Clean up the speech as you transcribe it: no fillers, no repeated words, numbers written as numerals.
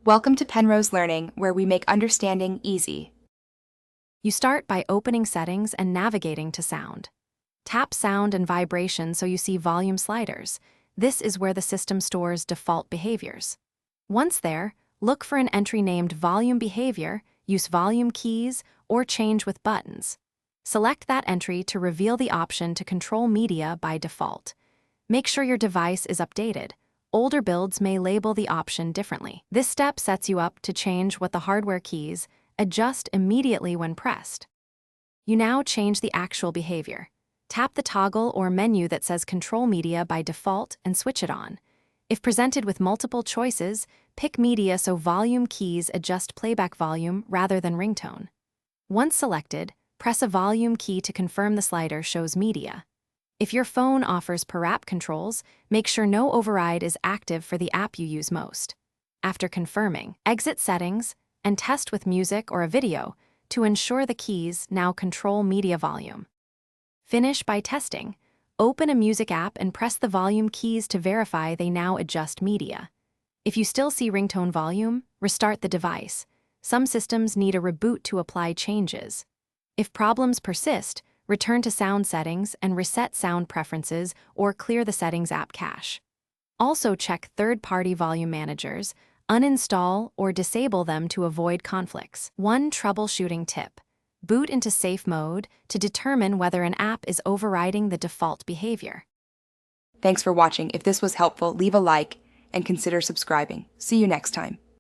Welcome to Penrose Learning, where we make understanding easy. You start by opening Settings and navigating to Sound. Tap Sound and Vibration so you see volume sliders. This is where the system stores default behaviors. Once there, look for an entry named Volume Behavior, use volume keys, or change with buttons. Select that entry to reveal the option to control media by default. Make sure your device is updated. Older builds may label the option differently. This step sets you up to change what the hardware keys adjust immediately when pressed. You now change the actual behavior. Tap the toggle or menu that says Control Media by default and switch it on. If presented with multiple choices, pick Media so volume keys adjust playback volume rather than ringtone. Once selected, press a volume key to confirm the slider shows Media. If your phone offers per-app controls, make sure no override is active for the app you use most. After confirming, exit Settings and test with music or a video to ensure the keys now control media volume. Finish by testing. Open a music app and press the volume keys to verify they now adjust media. If you still see ringtone volume, restart the device. Some systems need a reboot to apply changes. If problems persist, return to Sound Settings and reset sound preferences or clear the Settings app cache. Also check third-party volume managers, uninstall or disable them to avoid conflicts. One troubleshooting tip: boot into safe mode to determine whether an app is overriding the default behavior. Thanks for watching. If this was helpful, leave a like and consider subscribing. See you next time.